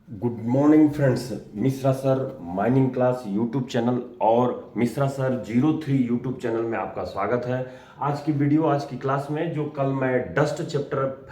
Good morning friends. Mishra sir mining class YouTube channel और Mishra sir 03 YouTube channel में आपका स्वागत है। आज की वीडियो, आज की क्लास में जो कल मैं डस्ट चैप्टर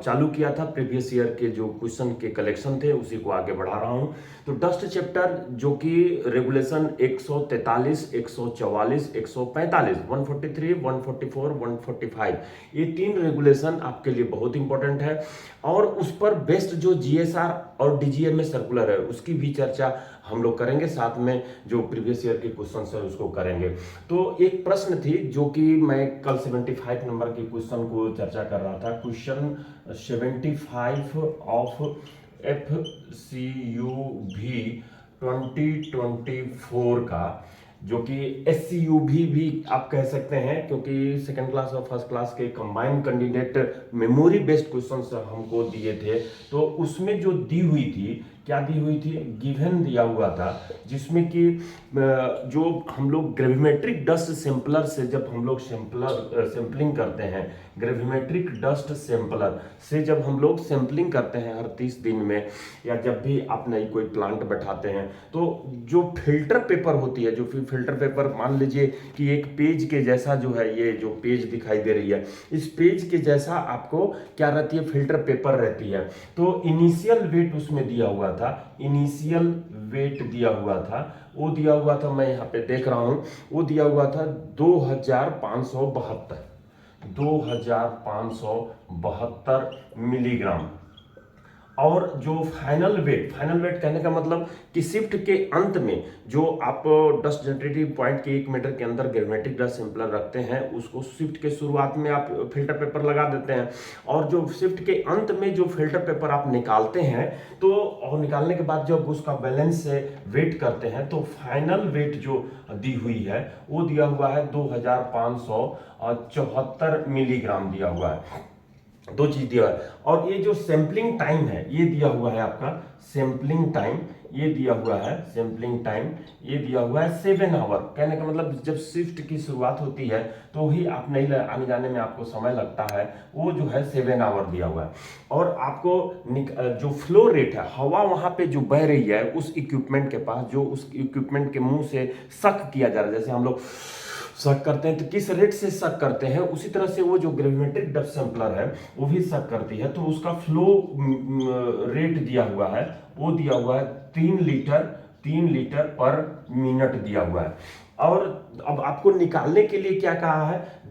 चालू किया था, प्रीवियस ईयर के जो क्वेश्चन के कलेक्शन थे उसी को आगे बढ़ा रहा हूं। तो डस्ट चैप्टर जो कि रेगुलेशन 143, 144, 145, 143, 144, 145, ये तीन रेगुलेशन आपके लिए बहुत इंपॉर्टेंट है। और उस पर बेस्ड जो जीएसआर और डीजीएमए सर्कुलर है उसकी भी चर्चा हम लोग करेंगे, साथ में जो प्रीवियस ईयर के क्वेश्चन है उसको करेंगे। तो एक प्रश्न थी जो कि मैं कल 75 नंबर के क्वेश्चन को चर्चा कर रहा था, question 75 of F C U भी 2024 का, जो कि एस सी यू भी आप कह सकते हैं, क्योंकि सेकंड क्लास और फर्स्ट क्लास के combined candidate memory based questions हमको दिए थे। तो उसमें जो दी हुई थी, क्या दी हुई थी, गिवन दिया हुआ था, जिसमें कि जो हम लोग ग्रेविमेट्रिक डस्ट सैंपलर से जब हम लोग सैंपलिंग करते हैं, ग्रेविमेट्रिक डस्ट सैंपलर से जब हम लोग सैंपलिंग करते हैं हर 30 दिन में, या जब भी आप नई कोई प्लांट बैठाते हैं, तो जो फिल्टर पेपर होती है, जो फिल्टर पेपर मान लीजिए कि एक पेज के जैसा जो है, ये जो पेज दिखाई दे रही है, इस पेज के जैसा आपको क्या रहती है, फिल्टर पेपर रहती है। तो इनिशियल वेट उसमें दिया हुआ था, इनिशियल वेट दिया हुआ था, वो दिया हुआ था, मैं यहाँ पे देख रहा हूँ, वो दिया हुआ था 2572, 2572 मिलीग्राम। और जो फाइनल वेट कहने का मतलब कि शिफ्ट के अंत में जो आप डस्ट जनरेटिव पॉइंट के 1 मीटर के अंदर ग्रेविमेट्रिक डस्ट सैंपलर रखते हैं, उसको शिफ्ट के शुरुआत में आप फिल्टर पेपर लगा देते हैं, और जो शिफ्ट के अंत में जो फिल्टर पेपर आप निकालते हैं, तो और निकालने के बाद जब उसका बैलेंस से वेट करते हैं, तो फाइनल वेट जो दी हुई है वो दिया हुआ है 2574 मिलीग्राम दिया हुआ है। दो चीज दिया है। और ये जो सैंपलिंग टाइम है ये दिया हुआ है, आपका सैंपलिंग टाइम ये दिया हुआ है, सैंपलिंग टाइम ये दिया हुआ है 7 आवर। कहने का मतलब जब शिफ्ट की शुरुआत होती है तो ही आप नहीं आने जाने में आपको समय लगता है, वो जो है 7 आवर दिया हुआ है। और आपको जो फ्लो रेट है, हवा वहां पे जो बह रही है उस इक्विपमेंट के पास, जो उस इक्विपमेंट के मुंह से सक किया जा रहा है, जैसे हम लोग शक करते हैं तो किस रेट से शक करते हैं, उसी तरह से वो जो ग्रेविमेट्रिक डस्ट सैंपलर है वो भी शक करती है। तो उसका फ्लो रेट दिया हुआ है, वो दिया हुआ है 3 लीटर पर मिनट दिया हुआ है। और अब आपको निकालने के लिए क्या कहा है,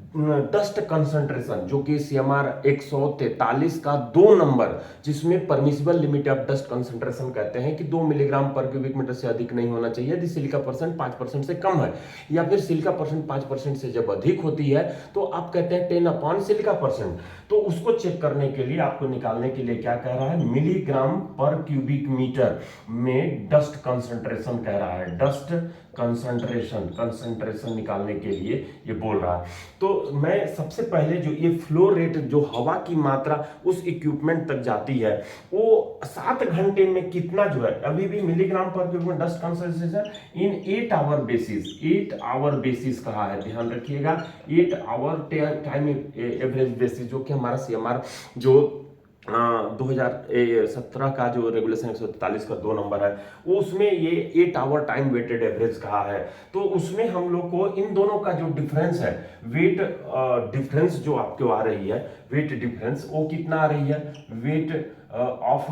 डस्ट कंसंट्रेशन, जो कि सीएमआर 143 का 2 नंबर, जिसमें permissible limit of dust concentration कहते हैं कि 2 मिलीग्राम पर क्यूबिक मीटर से अधिक नहीं होना चाहिए यदि सिलिका परसेंट 5% से कम है, या फिर सिलिका परसेंट 5% से जब अधिक होती है तो आप कहते हैं 10 अपॉन सिलिका परसेंट। तो उसको चेक करने के लिए, आपको निकालने के लिए क्या कह रहा है, मिलीग्राम पर क्यूबिक मीटर में डस्ट कंसंट्रेशन कह रहा है, डस्ट कंसंट्रेशन निकालने के लिए ये बोल रहा है। तो मैं सबसे पहले जो ये फ्लो रेट, जो हवा की मात्रा उस इक्विपमेंट तक जाती है, वो 7 घंटे में कितना जो है, अभी भी milligram per cubic dust concentration in 8 hour basis, 8 hour basis कहा है, ध्यान रखिएगा, 8 आवर टाइम एवरेज बेसिस, जो कि हमारा सीएमआर जो 2017 का जो रेगुलेशन 143 का 2 नंबर है, वो उसमें ये 8 आवर टाइम वेटेड एवरेज कहा है। तो उसमें हम लोग को इन दोनों का जो डिफरेंस है, वेट डिफरेंस जो आपको आ रही है, वेट डिफरेंस वो कितना आ रही है, वेट ऑफ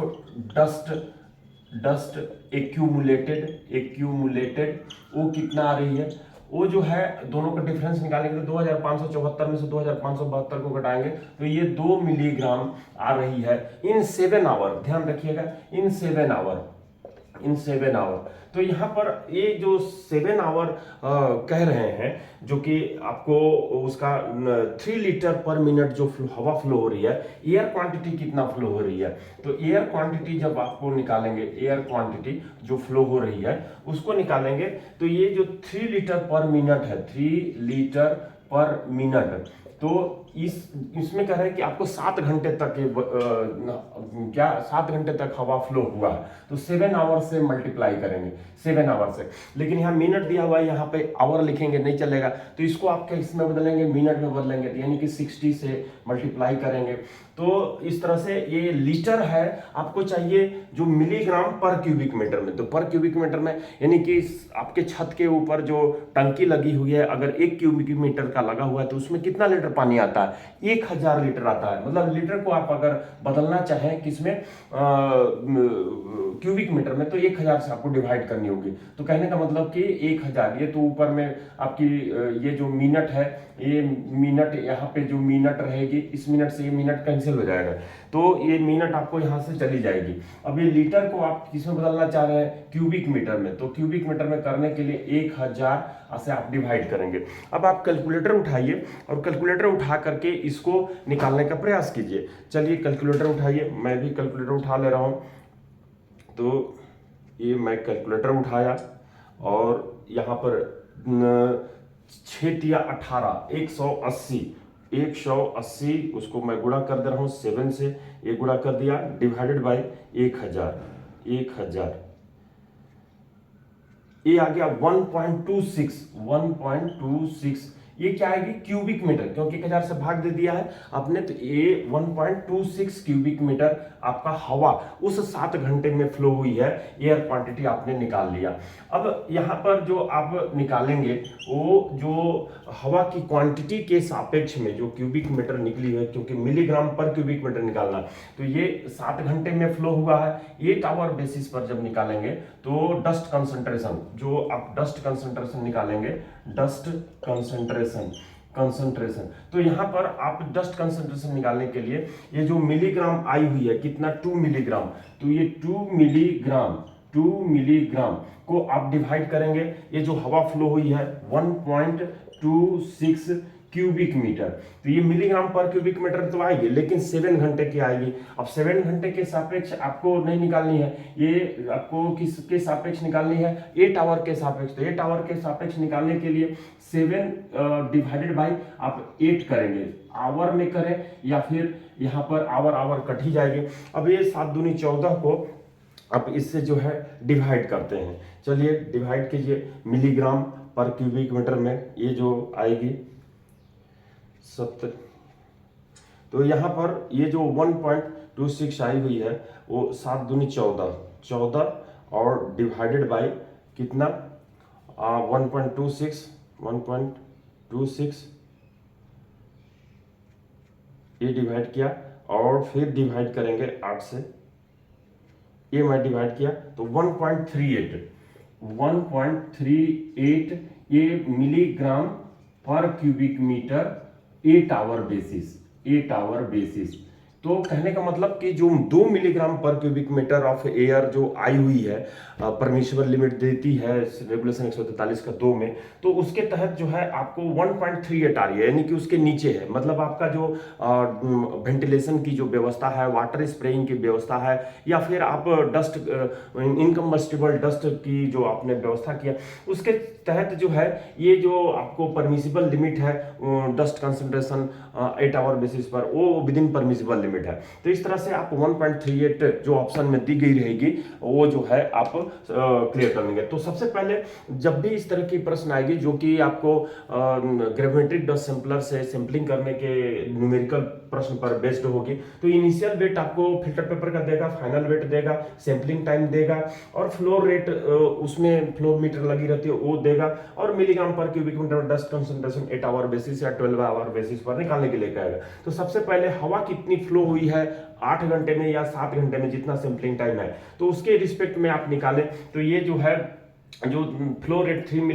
डस्ट एक्यूमुलेटेड वो कितना आ रही है, वो जो है दोनों का डिफरेंस निकालेंगे तो 2574 में से 2572 को घटाएंगे तो ये 2 मिलीग्राम आ रही है इन 7 आवर। ध्यान रखिएगा, इन 7 आवर, इन 7 आवर। तो यहाँ पर ये जो 7 आवर कह रहे हैं, जो कि आपको उसका 3 लीटर पर मिनट जो हवा फ्लो हो रही है, एयर क्वांटिटी कितना फ्लो हो रही है, तो एयर क्वांटिटी जब आपको निकालेंगे, एयर क्वांटिटी जो फ्लो हो रही है उसको निकालेंगे, तो ये जो 3 लीटर पर मिनट है, 3 लीटर पर मिनट, तो इसमें कह रहे हैं कि आपको 7 घंटे तक क्या 7 घंटे तक हवा फ्लो हुआ है, तो 7 आवर से मल्टीप्लाई करेंगे, 7 आवर से। लेकिन यहाँ मिनट दिया हुआ है, यहाँ पे आवर लिखेंगे नहीं चलेगा, तो इसको आप इसमें बदलेंगे, मिनट में बदलेंगे, तो यानी कि 60 से मल्टीप्लाई करेंगे। तो इस तरह से ये लीटर है, आपको चाहिए जो मिलीग्राम पर क्यूबिक मीटर में। तो पर क्यूबिक मीटर में यानी कि आपके छत के ऊपर जो टंकी लगी हुई है, अगर 1 क्यूबिक मीटर का लगा हुआ है तो उसमें कितना लीटर पानी आता है? 1000 लीटर आता है। मतलब लीटर को आप अगर बदलना चाहें किसमें, क्यूबिक मीटर में, तो 1000 से आपको डिवाइड करनी होगी। तो कहने का मतलब कि 1000, ये तो ऊपर में आपकी ये जो मिनट है, ये मिनट, यहाँ पे जो मिनट रहेगी, इस मिनट से ये मिनट कैंसिल हो जाएगा, तो ये मिनट आपको यहाँ से चली जाएगी। अब ये लीटर को आप किसमें बदलना चाह रहे हैं? क्यूबिक मीटर में। तो क्यूबिक मीटर में करने के लिए 1000 से आप डिवाइड करेंगे। अब आप कैलकुलेटर उठाइए और कैलकुलेटर उठा करके इसको निकालने का प्रयास कीजिए। चलिए कैलकुलेटर उठाइए, मैं भी कैलकुलेटर उठा ले रहा हूँ। तो ये मैं कैलकुलेटर उठाया और यहाँ पर 6 तिया 18, 180, उसको मैं गुणा कर दे रहा हूँ 7 से, ये गुणा कर दिया, डिवाइडेड बाय 1000, ये आ गया 1.26, ये क्या आएगी? क्यूबिक मीटर, क्योंकि 1000 से भाग दे दिया है आपने, तो ये 1.26 क्यूबिक मीटर आपका हवा उस 7 घंटे में फ्लो हुई है, एयर क्वांटिटी आपने निकाल लिया। अब यहाँ पर जो आप निकालेंगे वो जो हवा की क्वांटिटी के सापेक्ष में जो क्यूबिक मीटर निकली है, क्योंकि मिलीग्राम पर क्यूबिक मीटर निकालना, तो ये 7 घंटे में फ्लो हुआ है। 8 आवर बेसिस पर जब निकालेंगे तो डस्ट कंसंट्रेशन, जो आप डस्ट कंसंट्रेशन निकालेंगे, डस्ट कंसंट्रेशन, तो यहां पर आप डस्ट कंसंट्रेशन निकालने के लिए ये जो मिलीग्राम आई हुई है, कितना? 2 मिलीग्राम, तो ये 2 मिलीग्राम को आप डिवाइड करेंगे, ये जो हवा फ्लो हुई है 1.26 क्यूबिक मीटर, तो ये मिलीग्राम पर क्यूबिक मीटर तो आएगी, लेकिन 7 घंटे की आएगी। अब 7 घंटे के सापेक्ष आपको नहीं निकालनी है, ये आपको किसके सापेक्ष निकालनी है? 8 आवर के सापेक्ष। तो 8 आवर के सापेक्ष निकालने के लिए 7 डिवाइडेड बाई आप 8 करेंगे, आवर में करें या फिर यहाँ पर आवर कट ही जाएगी। अब ये 7 दूनी 14 को अब इससे जो है डिवाइड करते हैं। चलिए डिवाइड कीजिए, मिलीग्राम पर क्यूबिक मीटर में ये जो आएगी 70, तो यहाँ पर ये जो 1.26 आई हुई है वो 7 दूनी 14 और डिवाइडेड बाय कितना? 1.26 ये डिवाइड किया और फिर डिवाइड करेंगे 8 से, ये मैं डिवाइड किया तो 1.38 ये milligram per cubic metre 8 hour basis. तो कहने का मतलब कि जो 2 milligram per cubic metre of air जो आई हुई है, परमिशिबल लिमिट देती है रेगुलेशन 143 का 2 में, तो उसके तहत जो है आपको 1.38 आ रही है, यानी कि उसके नीचे है। मतलब आपका जो वेंटिलेशन की जो व्यवस्था है, वाटर स्प्रेइंग की व्यवस्था है, या फिर आप डस्ट इनकम्बस्टिबल डस्ट की जो आपने व्यवस्था किया, उसके तहत जो है ये जो आपको परमिसिबल लिमिट है डस्ट कंसंट्रेशन 8 आवर बेसिस पर, वो विद इन परमिसिबल लिमिट है। तो इस तरह से आप 1.38 जो ऑप्शन में दी गई रहेगी वो जो है आप क्लियर कर लेंगे। तो सबसे पहले जब भी इस तरह की प्रश्न आएगी जो कि आपको ग्रेविमेट्रिक डस्ट सैंपलर से सैंपलिंग करने के न्यूमेरिकल प्रश्न पर बेस्ड होगी, तो इनिशियल वेट आपको फिल्टर पेपर का देगा, फाइनल वेट देगा, सैंपलिंग टाइम देगा और फ्लो रेट उसमें फ्लो मीटर लगी रहती है वो देगा, और milligram per cubic metre dust concentration 8 hour basis या 12 आवर बेसिस पर निकालने के लिए कहेगा। तो सबसे पहले हवा कितनी फ्लो हुई है 8 घंटे में या 7 घंटे में, जितना सैंपलिंग टाइम है, तो उसके रिस्पेक्ट में आप निकालें। तो ये जो है जो फ्लो रेट 3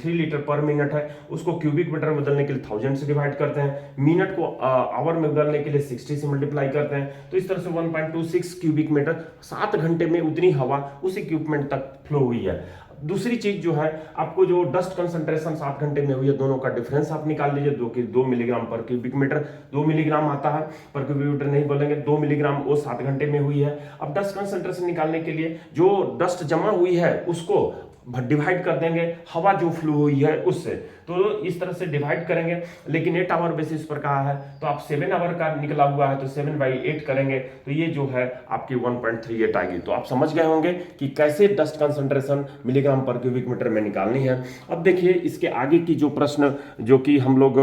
लीटर पर मिनट है उसको क्यूबिक मीटर में बदलने के लिए 1000 से डिवाइड करते हैं, मिनट को आवर में बदलने के लिए 60 से मल्टीप्लाई करते हैं। तो इस तरह से 1.26 क्यूबिक मीटर 7 घंटे में उतनी हवा उस इक्विपमेंट तक फ्लो हुई है। दूसरी चीज जो है आपको जो डस्ट कंसंट्रेशन 7 घंटे में हुई है, दोनों का डिफरेंस आप निकाल लीजिए। 2 milligram per cubic metre, 2 milligram आता है, पर क्यूबिक मीटर नहीं बोलेंगे, 2 मिलीग्राम वो 7 घंटे में हुई है। अब डस्ट कंसंट्रेशन निकालने के लिए जो डस्ट जमा हुई है उसको डिवाइड कर देंगे हवा जो फ्लो हुई है उससे, तो इस तरह से डिवाइड करेंगे, लेकिन 8 आवर बेसिस पर कहा है तो आप 7 आवर का निकला हुआ है तो 7/8 करेंगे तो ये जो है आपकी 1.38 आएगी। तो आप समझ गए होंगे कि कैसे dust concentration milligram per cubic metre में निकालनी है। अब देखिए इसके आगे की जो प्रश्न जो कि हम लोग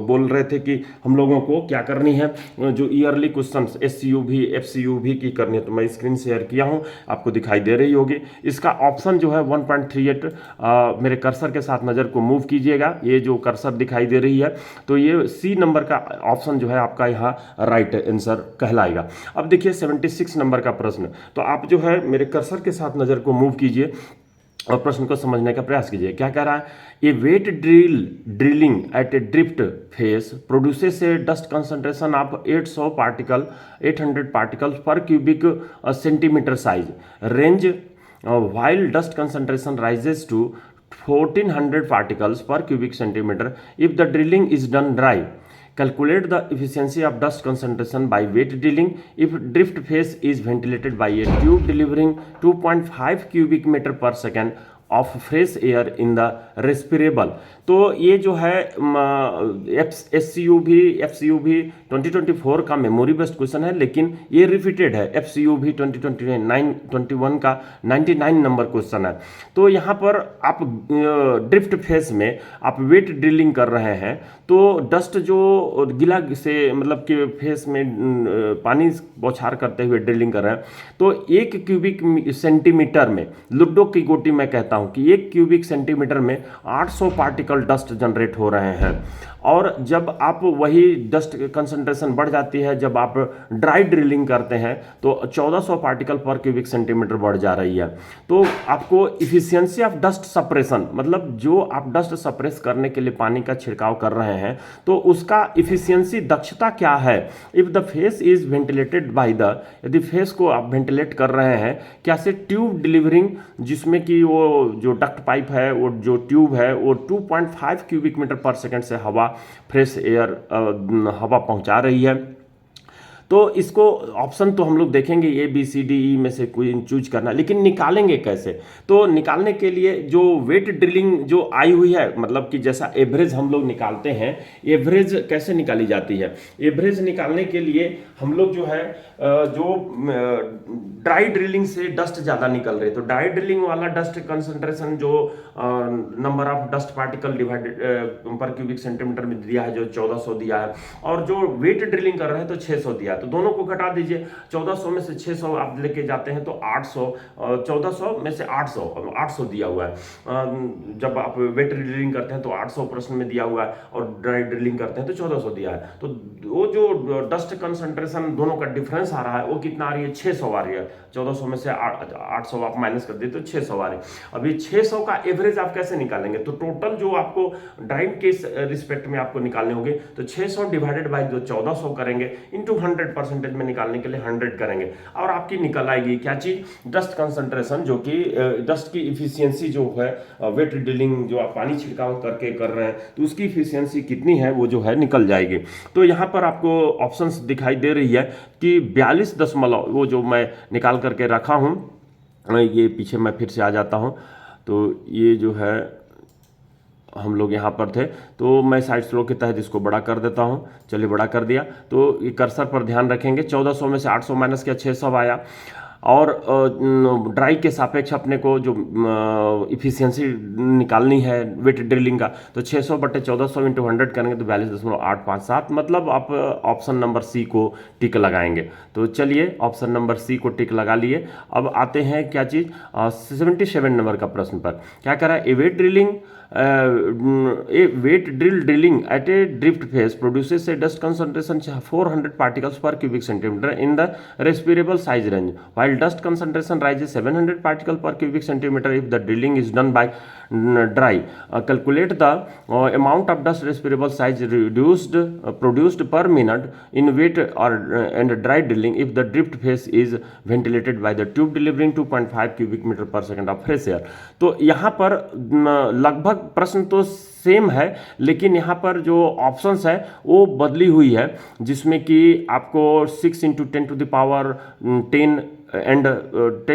बोल रहे थे कि हम लोगों को क्या करनी है, जो ईयरली क्वेश्चन SCUV FCUV की करनी है, तो मैं स्क्रीन शेयर किया हूं, आपको दिखाई दे रही होगी। इसका ऑप्शन जो है 1.38, मेरे कर्सर के साथ नज़र को मूव कीजिएगा, ये जो कर्सर दिखाई दे रही है तो ये C नंबर का ऑप्शन जो है आपका यहाँ राइट आंसर कहलाएगा। अब देखिए 76 नंबर का प्रश्न, तो आप जो है मेरे कर्सर के साथ नज़र को मूव कीजिए और प्रश्न को समझने का प्रयास कीजिए। क्या कह रहा है, a wet drilling at a drift face produces a dust concentration of 800 particles per cubic centimetre size range while dust concentration rises to 1400 particles per cubic centimeter if the drilling is done dry. Calculate the efficiency of dust concentration by wet drilling if drift phase is ventilated by a tube delivering 2.5 cubic meter per second of fresh air in the respirable. तो ये जो है SCUV FCUV 2024 का memory based question है, लेकिन ये repeated है FCUV 2021 का 99 नंबर क्वेश्चन है। तो यहाँ पर आप ड्रिफ्ट फेस में आप वेट ड्रिलिंग कर रहे हैं तो डस्ट जो गीला से मतलब कि फेस में पानी बौछार करते हुए ड्रिलिंग कर रहे हैं तो 1 क्यूबिक सेंटीमीटर में, लुड्डो की गोटी में कहता हूं कि 1 क्यूबिक सेंटीमीटर में 800 पार्टिकल डस्ट जनरेट हो रहे हैं। और जब आप वही डस्ट कंसंट्रेशन बढ़ जाती है जब आप ड्राई ड्रिलिंग करते हैं तो 1400 पार्टिकल पर क्यूबिक सेंटीमीटर बढ़ जा रही है। तो आपको इफिशियंसी ऑफ डस्ट सप्रेशन, मतलब जो आप डस्ट सप्रेस करने के लिए पानी का छिड़काव कर रहे हैं तो उसका इफिशियंसी दक्षता क्या है। If the face is ventilated by the, यदि फेस को आप वेंटिलेट कर रहे हैं क्या से ट्यूब डिलीवरिंग, जिसमें कि वो जो डक्ट पाइप है वो जो ट्यूब है वो 2.5 क्यूबिक मीटर पर सेकंड से हवा फ्रेश एयर हवा पहुंचा रही है। तो इसको ऑप्शन तो हम लोग देखेंगे ABCDE में से कोई चूज करना, लेकिन निकालेंगे कैसे। तो निकालने के लिए जो वेट ड्रिलिंग जो आई हुई है, मतलब कि जैसा एवरेज हम लोग निकालते हैं, एवरेज कैसे निकाली जाती है। एवरेज निकालने के लिए हम लोग जो है जो ड्राई ड्रिलिंग से डस्ट ज़्यादा निकल रही है तो ड्राई ड्रिलिंग वाला डस्ट कंसंट्रेशन जो number of dust particle divided पर क्यूबिक सेंटीमीटर में दिया है जो 1400 दिया है, और जो वेट ड्रिलिंग कर रहे हैं तो 600 दिया है। तो दोनों को घटा दीजिए, 1400 में से 600 आप लेके जाते हैं तो 800, 1400 में से 800 दिया हुआ है। जब आप वेट ड्रिलिंग करते हैं तो 800 प्रश्न में दिया हुआ है और ड्राई ड्रिलिंग करते हैं तो 1400 दिया है। तो वो जो डस्ट कंसंट्रेशन दोनों का डिफरेंस आ रहा है वो कितना आ रही है, 600 आ रही है। 1400 में से 800 आप माइनस कर दिए तो 600 आ रही है। अभी 600 का एवरेज आप कैसे निकालेंगे, तो टोटल जो आपको ड्राइव के रिस्पेक्ट में आपको निकालने होंगे तो 600 डिवाइडेड बाय जो 1400 करेंगे इंटू 100% में निकालने के लिए 100 करेंगे और आपकी निकल आएगी क्या चीज, डस्ट कंसंट्रेशन, जो कि डस्ट की इफिशियंसी जो है वेट ड्रिलिंग जो आप पानी छिड़काव करके कर रहे हैं तो उसकी इफिशियंसी कितनी है वो जो है निकल जाएगी। तो यहाँ पर आपको ऑप्शंस दिखाई दे रही है कि 42 वो जो मैं निकाल करके रखा हूँ, ये पीछे मैं फिर से आ जाता हूँ। तो ये जो है हम लोग यहाँ पर थे तो मैं साइड स्लो के तहत इसको बड़ा कर देता हूँ। चलिए बड़ा कर दिया। तो ये कर्सर पर ध्यान रखेंगे, 1400 में से 800 माइनस किया 600 आया और ड्राई के सापेक्ष अपने को जो इफिशियंसी निकालनी है वेट ड्रिलिंग का तो 600 बटे 1400 इंटू 100 करेंगे तो 42.857, मतलब आप ऑप्शन नंबर सी को टिक लगाएंगे। तो चलिए ऑप्शन नंबर सी को टिक लगा लिए। अब आते हैं क्या चीज़ 77 नंबर का प्रश्न पर। क्या कह रहा है, a wet drilling at a drift face produces a dust concentration 400 particles per cubic centimetre in the respirable size range while dust concentration rises 700 particle per cubic centimeter if the drilling is done by dry. Calculate the amount of dust respirable size produced per minute in wet and dry drilling if the drift phase is ventilated by the tube delivering 2.5 cubic meter per second of fresh air. तो यहाँ पर लगभग प्रश्न तो same है, लेकिन यहाँ पर जो ऑप्शंस है वो बदली हुई है, जिसमें कि आपको 6 × 10⁻10 एंड 10⁵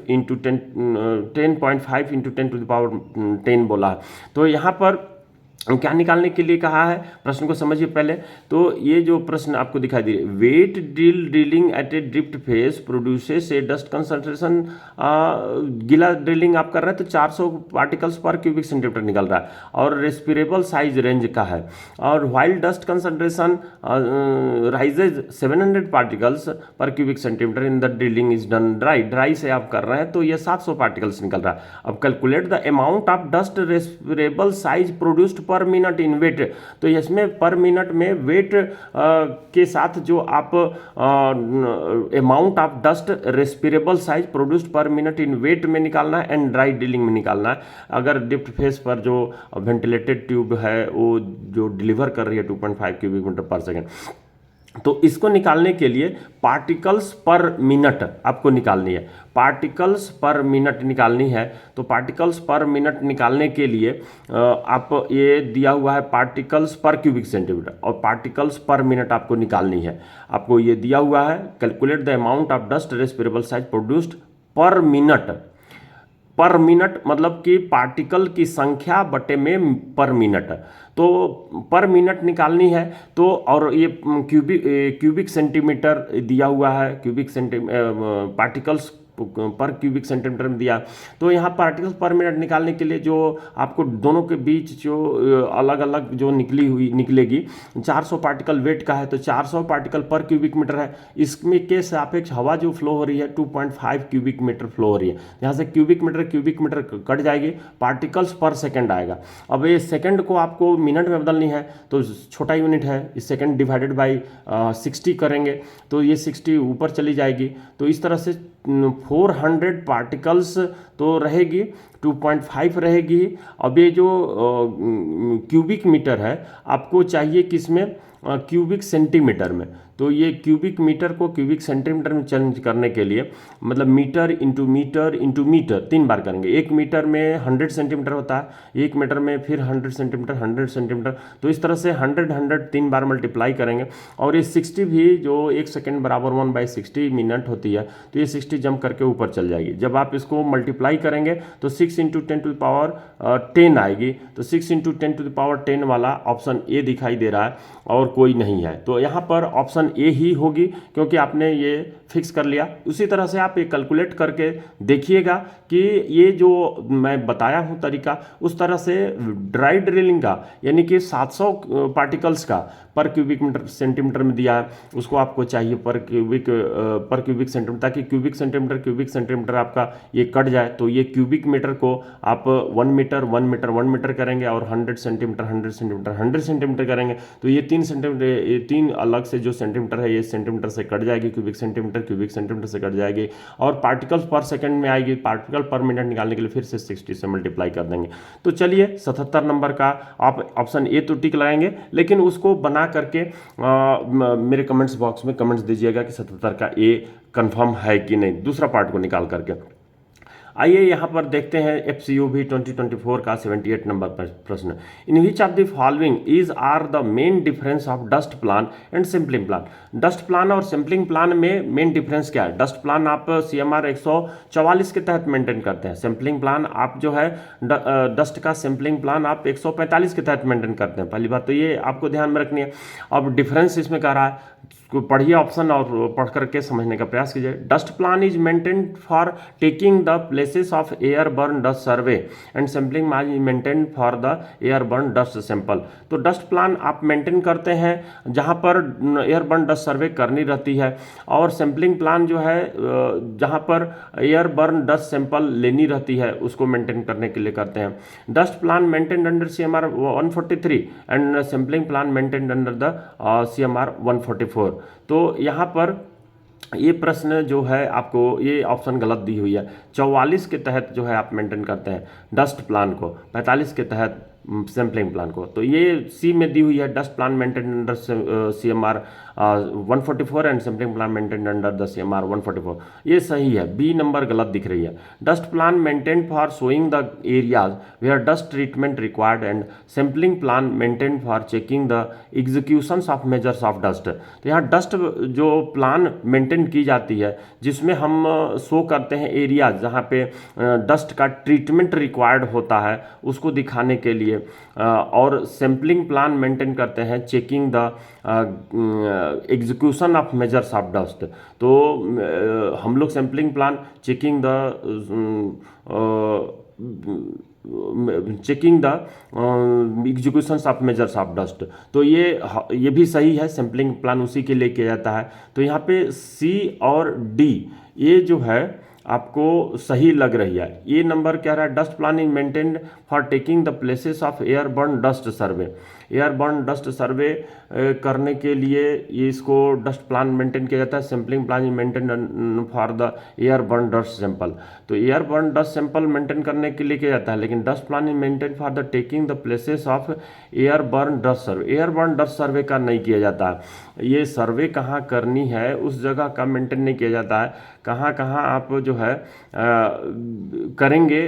इंटू 10.5 × 10⁻10 बोला है। तो यहाँ पर क्या निकालने के लिए कहा है, प्रश्न को समझिए पहले। तो ये जो प्रश्न आपको दिखाई दे रही है, wait drilling at a drift face produces a dust concentration, गीला ड्रिलिंग आप कर रहे हैं तो 400 पार्टिकल्स पर क्यूबिक सेंटीमीटर निकल रहा है और रेस्पिरेबल साइज रेंज का है। और while dust concentration rises 700 particles per cubic centimetre in the drilling is done dry से आप कर रहे हैं तो ये 700 पार्टिकल्स निकल रहा है। अब calculate the amount of dust respirable size produced per minute in wet. तो इसमें पर मिनट में वेट के साथ जो आप amount of dust respirable size produced per minute in wet में निकालना है एंड ड्राई ड्रिलिंग में निकालना है। अगर ड्रिफ्ट फेस पर जो वेंटिलेटेड ट्यूब है वो जो डिलीवर कर रही है 2.5 क्यूबिक मीटर पर सेकेंड, तो इसको निकालने के लिए पार्टिकल्स पर मिनट आपको निकालनी है, पार्टिकल्स पर मिनट निकालनी है। तो पार्टिकल्स पर मिनट निकालने के लिए आप ये दिया हुआ है पार्टिकल्स पर क्यूबिक सेंटीमीटर और पार्टिकल्स पर मिनट आपको निकालनी है। आपको ये दिया हुआ है calculate the amount of dust respirable size produced per minute. Per minute मतलब कि पार्टिकल की संख्या बटे में पर मिनट, तो पर मिनट निकालनी है। तो और ये क्यूबिक सेंटीमीटर दिया हुआ है, cubic particles per cubic centimetre में दिया। तो यहाँ पार्टिकल्स पर मिनट निकालने के लिए जो आपको दोनों के बीच जो अलग अलग जो निकलेगी 400 पार्टिकल वेट का है तो 400 पार्टिकल पर क्यूबिक मीटर है। इसमें के सापेक्ष हवा जो फ्लो हो रही है 2.5 क्यूबिक मीटर फ्लो हो रही है। यहाँ से क्यूबिक मीटर कट जाएगी, पार्टिकल्स पर सेकेंड आएगा। अब ये सेकेंड को आपको मिनट में बदलनी है तो छोटा यूनिट है, इस सेकेंड डिवाइडेड बाई 60 करेंगे तो ये 60 ऊपर चली जाएगी। तो इस तरह से 400 पार्टिकल्स तो रहेगी, 2.5 रहेगी। अब ये जो क्यूबिक मीटर है आपको चाहिए किसमें, क्यूबिक सेंटीमीटर में। तो ये क्यूबिक मीटर को क्यूबिक सेंटीमीटर में चेंज करने के लिए मतलब metre into metre into metre 3 बार करेंगे। 1 मीटर में 100 सेंटीमीटर होता है, 1 मीटर में फिर 100 सेंटीमीटर 100 सेंटीमीटर, तो इस तरह से 100 3 बार मल्टीप्लाई करेंगे। और ये 60 भी जो 1 सेकेंड बराबर 1/60 मिनट होती है तो ये 60 जंप करके ऊपर चल जाएगी। जब आप इसको मल्टीप्लाई करेंगे तो 6 × 10⁻10 आएगी। तो 6 × 10⁻10 वाला ऑप्शन ए दिखाई दे रहा है और कोई नहीं है। तो यहाँ पर ऑप्शन ए ही होगी क्योंकि आपने ये फिक्स कर लिया। उसी तरह से आप ये कैलकुलेट करके देखिएगा कि ये जो मैं बताया हूँ तरीका उस तरह से ड्राई ड्रिलिंग का यानी कि 700 पार्टिकल्स का पर क्यूबिक सेंटीमीटर में दिया है, उसको आपको चाहिए पर क्यूबिक सेंटीमीटर, ताकि क्यूबिक सेंटीमीटर आपका ये कट जाए। तो ये क्यूबिक मीटर को आप 1 मीटर करेंगे और 100 सेंटीमीटर करेंगे तो ये 3 सेंटीमीटर, ये 3 अलग से जो सेंटीमीटर है ये सेंटीमीटर से कट जाएगी, क्यूबिक सेंटीमीटर से कट जाएगी और पार्टिकल्स पर सेकंड में आएगी। पार्टिकल पर मिनट निकालने के लिए फिर से 60 से मल्टीप्लाई कर देंगे। तो चलिए 77 नंबर का आप ऑप्शन ए तो टिक लगाएंगे, लेकिन उसको बना करके मेरे कमेंट्स बॉक्स में कमेंट्स दीजिएगा कि 77 का ए कंफर्म है कि नहीं, दूसरा पार्ट को निकाल करके। आइए यहाँ पर देखते हैं FCUB 2024 का 78 नंबर प्रश्न। In which of the following is are the main difference of dust plan and sampling plan. Dust plan और सैंपलिंग प्लान में मेन डिफरेंस क्या है? डस्ट प्लान आप CMR 144 के तहत मेंटेन करते हैं, सैंपलिंग प्लान आप जो है डस्ट का सैंपलिंग प्लान आप 145 के तहत मेंटेन करते हैं। पहली बात तो ये आपको ध्यान में रखनी है। अब डिफरेंस इसमें कह रहा है, पढ़िए ऑप्शन और पढ़ करके समझने का प्रयास कीजिए। Dust plan is maintained for taking the places of air burn dust survey and sampling is maintained for the air burn dust sample. तो डस्ट प्लान आप मेंटेन करते हैं जहां पर एयर बर्न डस्ट सर्वे करनी रहती है, और सैंपलिंग प्लान जो है जहां पर एयर बर्न डस्ट सैंपल लेनी रहती है उसको मेंटेन करने के लिए करते हैं। Dust plan maintained under CMR 143 and sampling plan maintained under the CMR 144। तो यहाँ पर ये प्रश्न जो है आपको ये ऑप्शन गलत दी हुई है। 44 के तहत जो है आप मेंटेन करते हैं डस्ट प्लान को, 45 के तहत सैम्पलिंग प्लान को। तो ये सी में दी हुई है, dust plan maintain under CMR 144 and sampling plan maintain under the CMR 144, ये सही है। बी नंबर गलत दिख रही है। Dust plan maintain for showing the areas where dust treatment required and sampling plan maintain for checking the execution of measures of dust. तो यहाँ dust जो प्लान मेंटेन की जाती है जिसमें हम शो करते हैं एरिया जहाँ पे डस्ट का ट्रीटमेंट रिक्वायर्ड होता है उसको दिखाने के लिए, और सैम्पलिंग प्लान मेंटेन करते हैं checking the execution of measures of dust. तो हम लोग sampling plan checking the execution of measures of dust. तो ये भी सही है, सैम्पलिंग प्लान उसी के लिए किया जाता है। तो यहाँ पे सी और डी ये जो है आपको सही लग रही है। ये नंबर क्या रहा है, dust plan is maintained for taking the places of airborne dust survey. Airborne dust survey करने के लिए ये इसको डस्ट प्लान मेंटेन किया जाता है। Sampling plan is maintain for the airborne dust sample. तो एयरबर्न डस्ट सैंपल मेंटेन करने के लिए किया जाता है, लेकिन dust plan is maintain for the taking the places of airborne dust survey. Airborne dust survey का नहीं किया जाता है। ये सर्वे कहाँ करनी है उस जगह का मेंटेन नहीं किया जाता है। कहाँ कहाँ आप जो है करेंगे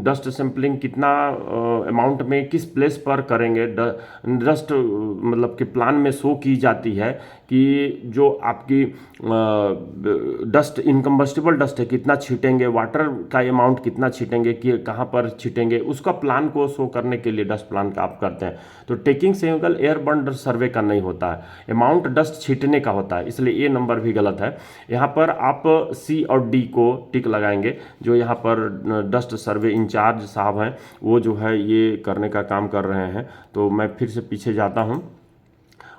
डस्ट सैंपलिंग, कितना अमाउंट में किस प्लेस पर करेंगे, डस्ट मतलब कि प्लान में शो की जाती है कि जो आपकी डस्ट इनकम्बस्टिबल डस्ट है कितना छीटेंगे, वाटर का अमाउंट कितना छीटेंगे, कि कहाँ पर छीटेंगे, उसका प्लान को शो करने के लिए डस्ट प्लान का आप करते हैं। तो taking single airborne dust survey का नहीं होता है, अमाउंट डस्ट छीटने का होता है, इसलिए ये नंबर भी गलत है। यहाँ पर आप सी और डी को टिक लगाएंगे। जो यहाँ पर डस्ट सर्वे इंचार्ज साहब हैं वो जो है ये करने का काम कर रहे हैं। तो मैं फिर से पीछे जाता हूँ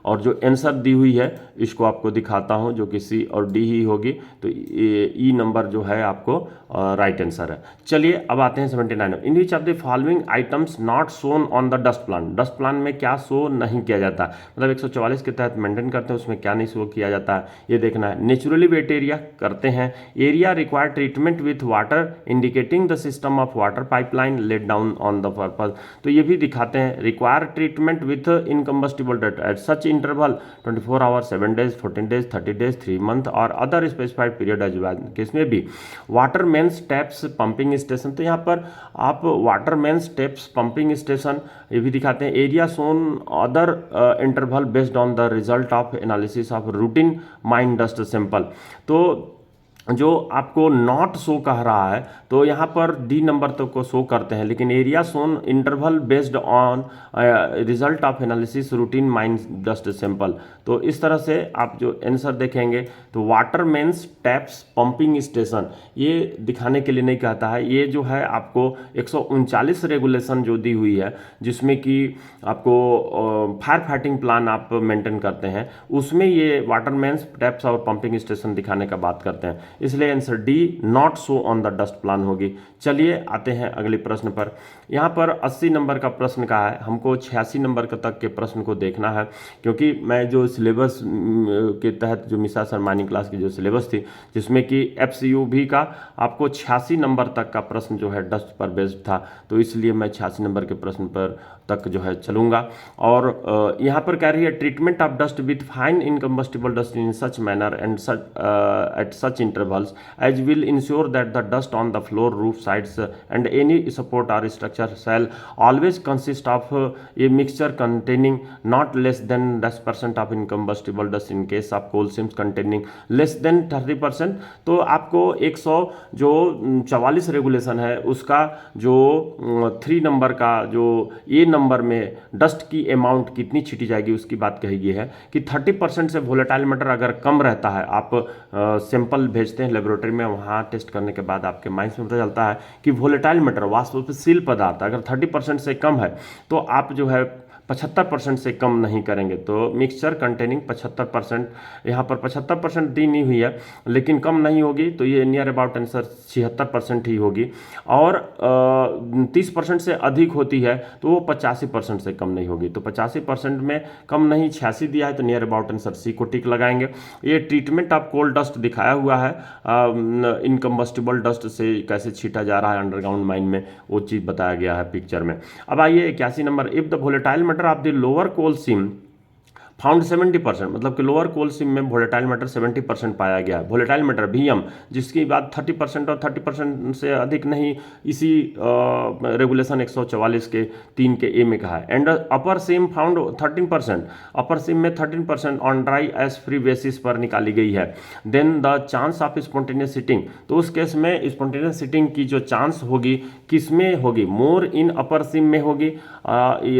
और जो आंसर दी हुई है इसको आपको दिखाता हूं, जो कि सी और डी ही होगी। तो ई नंबर जो है आपको राइट आंसर है। चलिए अब आते हैं 79। In which of the following items not shown on the dust plan. Dust plan में क्या शो नहीं किया जाता, मतलब 144 के तहत मेंटेन करते हैं उसमें क्या नहीं शो किया जाता है, ये देखना है। नेचुरली वेट एरिया करते हैं, area require treatment with water indicating the system of water pipeline let down on the purpose. तो ये भी दिखाते हैं, require treatment with incombustible dust at such interval 24 hours, 7 days, 14 days, 30 days, 3 month और other specified period as well. किसमें भी water mains taps pumping station. तो यहाँ पर आप water mains taps pumping station ये भी दिखाते हैं। Area Son other interval based on the result of analysis of routine mine dust sample. तो जो आपको नॉट शो कह रहा है तो यहाँ पर डी नंबर तक को शो करते हैं, लेकिन area zone interval based on result of analysis routine mine dust sample. तो इस तरह से आप जो आंसर देखेंगे तो water mains taps pumping station ये दिखाने के लिए नहीं कहता है। ये जो है आपको 139 रेगुलेशन जो दी हुई है जिसमें कि आपको फायर फाइटिंग प्लान आप मेंटेन करते हैं उसमें ये वाटर मेन्स टैप्स और पंपिंग स्टेशन दिखाने का बात करते हैं, इसलिए answer D not show on the dust plan होगी। चलिए आते हैं अगले प्रश्न पर। यहाँ पर 80 नंबर का प्रश्न का है, हमको 86 नंबर तक के प्रश्न को देखना है, क्योंकि मैं जो सिलेबस के तहत जो मिसा शर्मानी क्लास की जो सिलेबस थी जिसमें कि FCUB का आपको 86 नंबर तक का प्रश्न जो है डस्ट पर बेस्ड था, तो इसलिए मैं 86 नंबर के प्रश्न पर तक जो है चलूँगा। और यहाँ पर कह रही है treatment of dust with fine इनकम्बस्टिबल dust in such manner and at such intervals as will ensure that the dust on the floor, roof, sides and any support or structure shall always consist of a mixture containing not less than 10% of incombustible dust in case of coal seams containing less than 30%। तो आपको 144 regulation है उसका जो 3 number का जो ए number में dust की amount कितनी छिटी जाएगी उसकी बात कही गई है कि 30% से वोलेटाइल मैटर अगर कम रहता है, आप सैंपल भेजते हैं लेबोरेटरी में, वहाँ टेस्ट करने के बाद आपके माइंड्स में पता चलता है कि वोलेटाइल मैटर वाष्पशील पदार्थ अगर 30% से कम है तो आप जो है 75% से कम नहीं करेंगे। तो मिक्सचर कंटेनिंग 75%, यहाँ पर 75% दी नहीं हुई है लेकिन कम नहीं होगी, तो ये नियर अबाउट आंसर 76% ही होगी। और 30% से अधिक होती है तो वो 85% से कम नहीं होगी। तो 85% में कम नहीं 86 दिया है, तो नियर अबाउट आंसर सी को टिक लगाएंगे। ये ट्रीटमेंट ऑफ कोल डस्ट दिखाया हुआ है, इनकम्बस्टिबल डस्ट से कैसे छीटा जा रहा है अंडरग्राउंड माइन में, वो चीज़ बताया गया है पिक्चर में। अब आइए 81 number, if the volatile matter of the lower coal seam found 70%, मतलब कि लोअर कोल सीम में वोलेटाइल मैटर 70% पाया गया। वोलेटाइल मैटर VM जिसकी बात 30% और 30% से अधिक नहीं, इसी रेगुलेशन 144 के 3 के ए में कहा है। And upper seam found 13%, upper seam में 13% on dry ash free basis पर निकाली गई है। Then the chance of spontaneous heating, तो उस केस में स्पॉन्टेनियस सीटिंग की जो चांस होगी किस में होगी, मोर इन अपर सीम में होगी,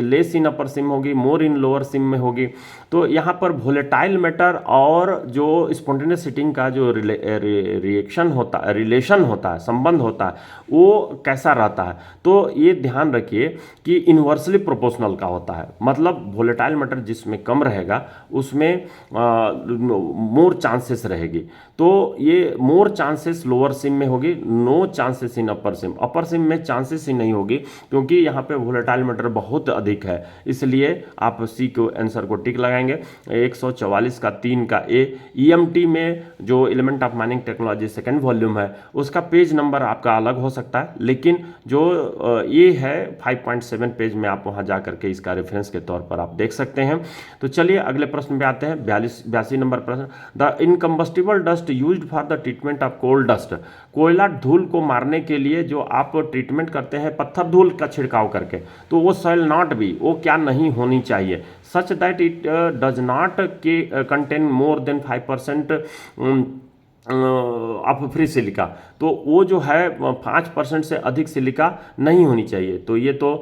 लेस इन अपर सीम होगी, मोर इन लोअर सीम में होगी। तो यहाँ पर वोलेटाइल मैटर और जो स्पॉन्टेनियस सीटिंग का जो रिएक्शन होता है, रिलेशन होता है, संबंध होता है, वो कैसा रहता है, तो ये ध्यान रखिए कि इन्वर्सली प्रोपोर्शनल का होता है। मतलब वोलेटाइल मैटर जिसमें कम रहेगा उसमें मोर चांसेस रहेगी। तो ये मोर चांसेस लोअर सिम में होगी, नो चांसेस इन अपर सिम। अपर सिम में चांसेस ही नहीं होगी क्योंकि यहाँ पे वोलेटाइल मैटर बहुत अधिक है, इसलिए आप सी को आंसर को टिक लगाएंगे। 144 का 3 का ए। EMT में जो element of mining technology second volume है उसका पेज नंबर आपका अलग हो सकता है, लेकिन जो ये है 5.7 पेज में, आप वहाँ जा करके इसका रेफरेंस के तौर पर आप देख सकते हैं। तो चलिए अगले प्रश्न पे आते हैं, 82 नंबर प्रश्न। The incombustible dust used for the treatment of coal dust, कोयला धूल को मारने के लिए जो आप ट्रीटमेंट करते हैं पत्थर धूल का छिड़काव करके, तो वो शैल नॉट बी, वो क्या नहीं होनी चाहिए, such that it does not contain more than 5% of free silica. तो वो जो है 5% से अधिक सिलिका नहीं होनी चाहिए। तो ये तो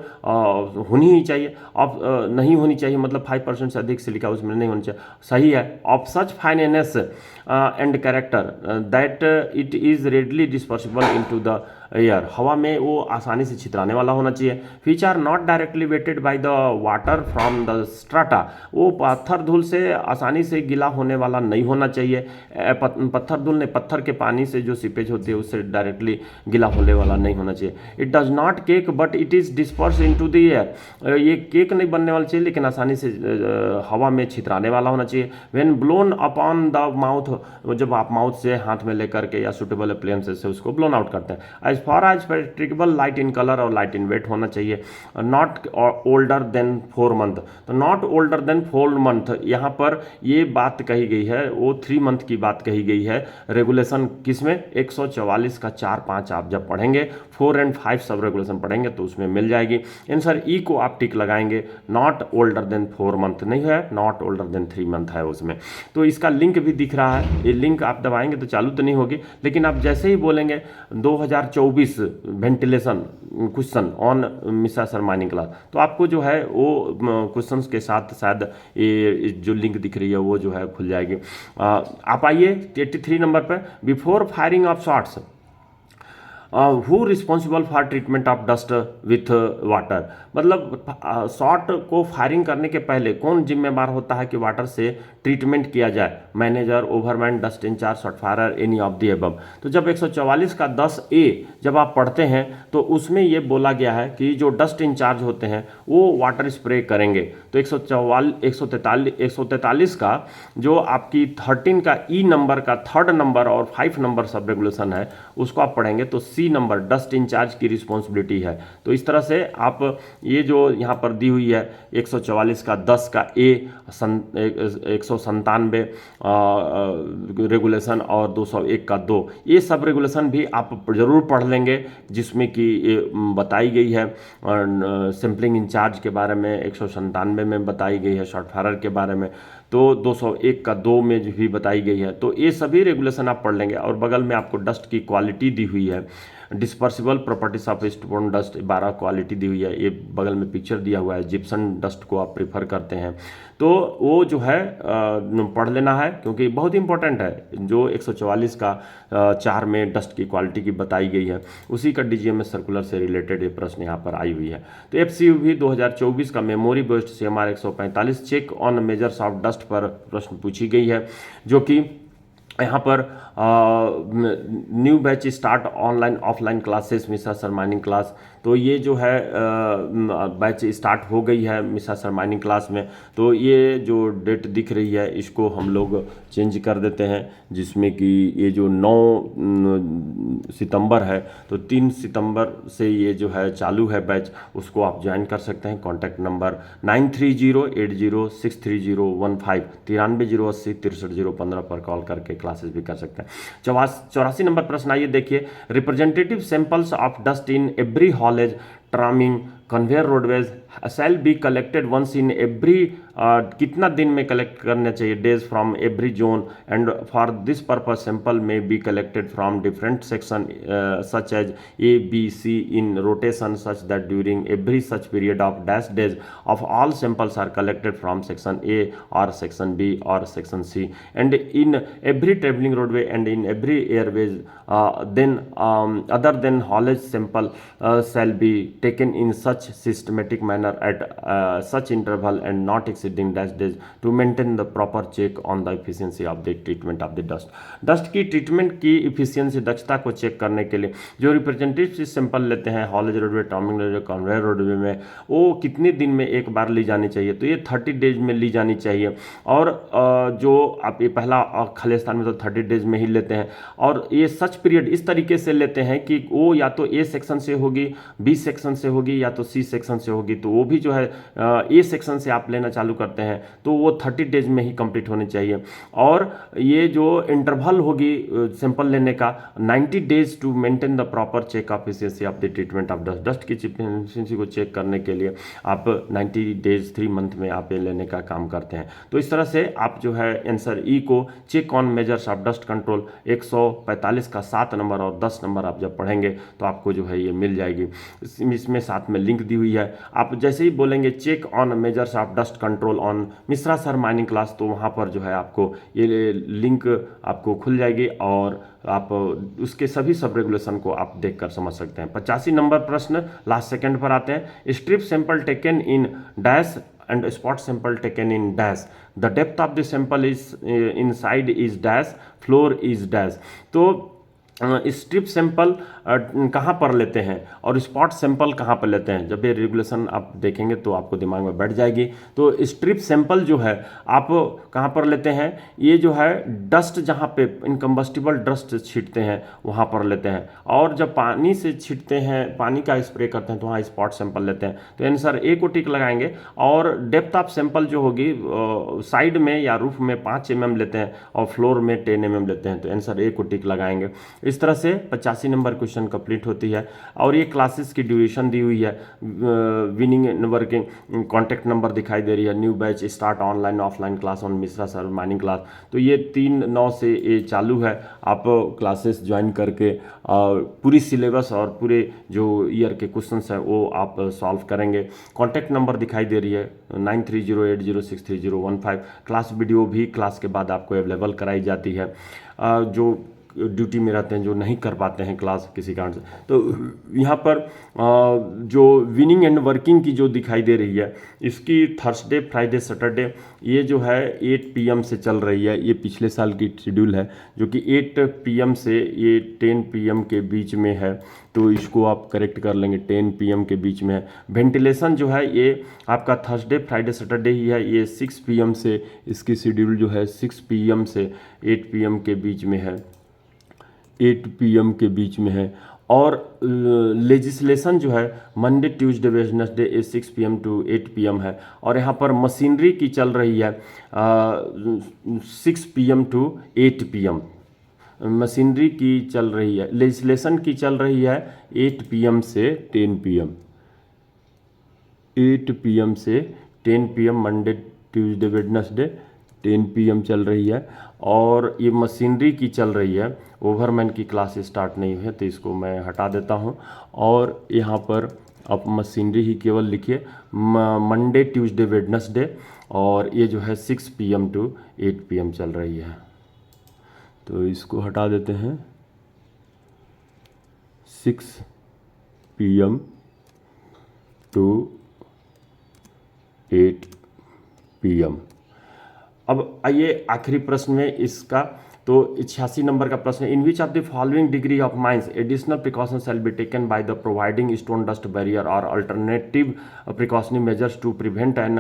होनी ही चाहिए, ऑफ नहीं होनी चाहिए, मतलब 5% से अधिक सिलिका उसमें नहीं होनी चाहिए, सही है। Of such fineness and character that it is readily dispersible into the air, हवा में वो आसानी से छितराने वाला होना चाहिए। Which are not directly wetted by the water from the strata, वो पत्थर धूल से आसानी से गिला होने वाला नहीं होना चाहिए। पत्थर धूल ने पत्थर के पानी से जो सीपेज होती है उससे डायरेक्टली गिला होने वाला नहीं होना चाहिए। It does not cake but it is disperse into the air, ये केक नहीं बनने वाला चाहिए लेकिन आसानी से हवा में छितराने वाला होना चाहिए। When blown upon the mouth, जब आप माउथ से हाथ में लेकर के या सुटेबल अप्लायंसेस से उसको ब्लोन आउट करते हैं। As far as practicable light in colour और लाइट इन वेट होना चाहिए। नॉट ओल्डर देन 4 मंथ, तो नॉट ओल्डर देन 4 मंथ, यहाँ पर ये बात कही गई है, वो 3 मंथ की बात कही गई है। रेगुलेशन किसमें 144 का 4-5 आप जब पढ़ेंगे, 4 और 5 सब रेगुलेशन पढ़ेंगे तो उसमें मिल जाएगी। आंसर ई को आप टिक लगाएंगे, नॉट ओल्डर देन 4 मंथ नहीं है, नॉट ओल्डर देन 3 मंथ है उसमें। तो इसका लिंक भी दिख रहा है, ये लिंक आप दबाएंगे तो चालू तो नहीं होगी, लेकिन आप जैसे ही बोलेंगे 2024 ventilation question on Mishra sir mining class, तो आपको जो है वो क्वेश्चंस के साथ शायद ये जो लिंक दिख रही है वो जो है खुल जाएगी। आप आइए 83 नंबर पर, before firing of shots who responsible for treatment of dust with water, मतलब शॉट को फायरिंग करने के पहले कौन जिम्मेदार होता है कि वाटर से ट्रीटमेंट किया जाए, manager, overman, dust incharge, shot firer, any of the above. तो जब 144 का 10A जब आप पढ़ते हैं तो उसमें ये बोला गया है कि जो डस्ट इंचार्ज होते हैं वो वाटर स्प्रे करेंगे। तो 143 का जो आपकी 13 का ई नंबर का 3rd नंबर और 5 नंबर सब रेगुलेशन है उसको आप पढ़ेंगे तो सी नंबर डस्ट इंचार्ज की रिस्पॉन्सिबिलिटी है। तो इस तरह से आप ये जो यहाँ पर दी हुई है 144 का 10 का ए 197 रेगुलेशन और 201 का 2, ये सब रेगुलेशन भी आप जरूर पढ़ लेंगे, जिसमें कि बताई गई है सैम्पलिंग इंचार्ज के बारे में, 197 में बताई गई है शॉर्ट फायरर के बारे में, तो 201 का 2 में भी बताई गई है। तो ये सभी रेगुलेशन आप पढ़ लेंगे। और बगल में आपको डस्ट की क्वालिटी दी हुई है, dispersible properties of stone dust 12 quality दी हुई है। ये बगल में पिक्चर दिया हुआ है, जिप्सन डस्ट को आप प्रेफर करते हैं तो वो जो है पढ़ लेना है, क्योंकि बहुत इंपॉर्टेंट है। जो 144 का 4 में डस्ट की क्वालिटी की बताई गई है, उसी का डीजीएमएस सर्कुलर से रिलेटेड ये प्रश्न यहाँ पर आई हुई है। तो एफसीयू भी 2024 का memory based CMR 145 check on measures of dust पर प्रश्न पूछी गई है, जो कि यहाँ पर new batch start online offline classes Mishra sir mining class. तो ये जो है बैच स्टार्ट हो गई है मिश्रा सर माइनिंग क्लास में। तो ये जो डेट दिख रही है इसको हम लोग चेंज कर देते हैं, जिसमें कि ये जो 9 सितंबर है, तो 3 सितंबर से ये जो है चालू है बैच, उसको आप ज्वाइन कर सकते हैं। कॉन्टैक्ट नंबर 9308063015 9308 63015 पर कॉल करके क्लासेस भी कर सकते हैं। 84 नंबर प्रश्न आइए देखिए, representative samples of dust in every haulage tramming conveyor roadways shall be collected once in every, कितना दिन में कलेक्ट करना चाहिए, days from every zone, and for this purpose sample may be collected from different section such as A B C in rotation such that during every such period of dash days of all samples are collected from section A और section B और section C, and in every travelling roadway and in every airways then other than haulage sample shall be taken in such systematic manner at such interval and not exceeding dash days to maintain the proper check on the efficiency of the treatment of the dust। Dust की treatment की efficiency दक्षता को check करने के लिए जो representative sample लेते हैं haulage roadway tramming roadway conveyor roadway में, वो कितने दिन में एक बार ली जानी चाहिए, तो ये 30 डेज में ली जानी चाहिए। और जो आप ये पहला खालिस्तान में तो 30 डेज में ही लेते हैं, और ये सच पीरियड इस तरीके से लेते हैं कि वो या तो ए सेक्शन से होगी, बी सेक्शन से होगी, या तो सी सेक्शन से होगी। तो वो भी जो है ए सेक्शन से आप लेना चालू करते हैं तो वो 30 डेज में ही कंप्लीट होनी चाहिए। और ये जो इंटरवल होगी सैंपल लेने का 90 days to maintain the proper check of efficiency of the treatment of dust. Dust की एफिशिएंसी को चेक करने के लिए आप 90 डेज 3 मंथ में आप ये लेने का काम करते हैं। तो इस तरह से आप जो है आंसर ई को check on measures of dust control 145 का 7 नंबर और 10 नंबर आप जब पढ़ेंगे तो आपको जो है ये मिल जाएगी। इसमें साथ में लिंक दी हुई है, आप जैसे ही बोलेंगे check on measures of dust control on Mishra sir mining class, तो वहाँ पर जो है आपको ये लिंक आपको खुल जाएगी और आप उसके सभी सब रेगुलेशन को आप देखकर समझ सकते हैं। 85 नंबर प्रश्न लास्ट सेकंड पर आते हैं। Strip sample taken in dash and spot sample taken in dash, the depth of the sample is inside is dash, floor is dash। तो स्ट्रिप सैंपल कहाँ पर लेते हैं और स्पॉट सैंपल कहाँ पर लेते हैं, जब ये रेगुलेशन आप देखेंगे तो आपको दिमाग में बैठ जाएगी। तो स्ट्रिप सैंपल जो है आप कहाँ पर लेते हैं, ये जो है डस्ट जहाँ पे इनकम्बस्टिबल डस्ट छींटते हैं वहाँ पर लेते हैं, और जब पानी से छींटते हैं, पानी का स्प्रे करते हैं तो वहाँ स्पॉट सैंपल लेते हैं। तो आंसर ए को टिक लगाएंगे। और डेप्थ ऑफ सैंपल जो होगी साइड में या रूफ में 5 mm लेते हैं और फ्लोर में 10 mm लेते हैं, तो आंसर ए को टिक लगाएंगे। इस तरह से 85 नंबर क्वेश्चन कंप्लीट होती है। और ये क्लासेस की ड्यूरेशन दी हुई है, विनिंग वर्किंग कॉन्टैक्ट नंबर दिखाई दे रही है, new batch start online offline class on Mishra sir mining class. तो ये 3/9 से ये चालू है, आप क्लासेस ज्वाइन करके पूरी सिलेबस और पूरे जो ईयर के क्वेश्चंस हैं वो आप सॉल्व करेंगे। कॉन्टैक्ट नंबर दिखाई दे रही है 9308063015। क्लास वीडियो भी क्लास के बाद आपको अवेलेबल कराई जाती है। जो ड्यूटी में रहते हैं, जो नहीं कर पाते हैं क्लास किसी कारण से, तो यहाँ पर जो विनिंग एंड वर्किंग की जो दिखाई दे रही है, इसकी थर्सडे फ्राइडे सैटरडे ये जो है 8 PM से चल रही है। ये पिछले साल की शेड्यूल है जो कि 8 PM से ये 10 PM के बीच में है, तो इसको आप करेक्ट कर लेंगे, 10 PM के बीच में है। वेंटिलेशन जो है ये आपका थर्सडे फ्राइडे सैटरडे ही है, ये 6 PM से इसकी शेड्यूल जो है 6 PM से 8 PM के बीच में है, 8 PM के बीच में है। और लेजिस्लेशन जो है Monday Tuesday Wednesday 6 PM to 8 PM है। और यहाँ पर मशीनरी की चल रही है 6 PM टू 8 PM मशीनरी की चल रही है। लेजिस्लेशन की चल रही है 8 PM से 10 PM, 8 PM से 10 PM Monday Tuesday Wednesday 10 PM चल रही है। और ये मशीनरी की चल रही है, ओवरमैन की क्लास स्टार्ट नहीं हुई है, तो इसको मैं हटा देता हूँ। और यहाँ पर आप मशीनरी ही केवल लिखिए, मंडे ट्यूसडे वेडनेसडे, और ये जो है 6 PM टू 8 PM चल रही है, तो इसको हटा देते हैं। 6 PM टू 8 PM। अब आइए आखिरी प्रश्न में इसका, तो 86 नंबर का प्रश्न है, in which of the following degree of mines additional precaution shall be taken by the providing stone dust barrier और alternative precautionary measures to prevent an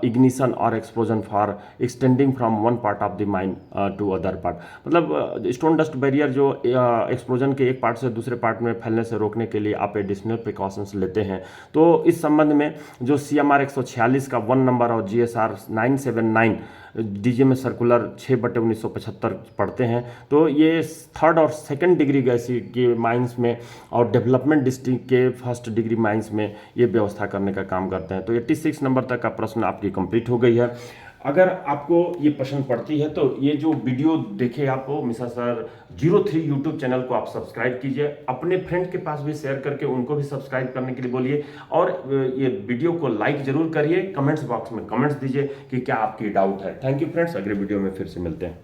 ignition और explosion for extending from one part of the mine to other part. मतलब stone dust barrier जो explosion के एक part से दूसरे part में फैलने से रोकने के लिए आप एडिशनल प्रिकॉशंस लेते हैं। तो इस संबंध में जो CMR 146 का 1 नंबर और GSR 979 डीजे में सर्कुलर 6/1975 पढ़ते हैं, तो ये 3rd और 2nd डिग्री गैसी के माइंस में और डेवलपमेंट डिस्ट्रिक्ट के 1st डिग्री माइंस में ये व्यवस्था करने का काम करते हैं। तो 86 नंबर तक का प्रश्न आपकी कंप्लीट हो गई है। अगर आपको ये पसंद पड़ती है तो ये जो वीडियो देखे आप मिसा सर 03 यूट्यूब चैनल को आप सब्सक्राइब कीजिए, अपने फ्रेंड के पास भी शेयर करके उनको भी सब्सक्राइब करने के लिए बोलिए, और ये वीडियो को लाइक जरूर करिए, कमेंट्स बॉक्स में कमेंट्स दीजिए कि क्या आपकी डाउट है। थैंक यू फ्रेंड्स, अगले वीडियो में फिर से मिलते हैं।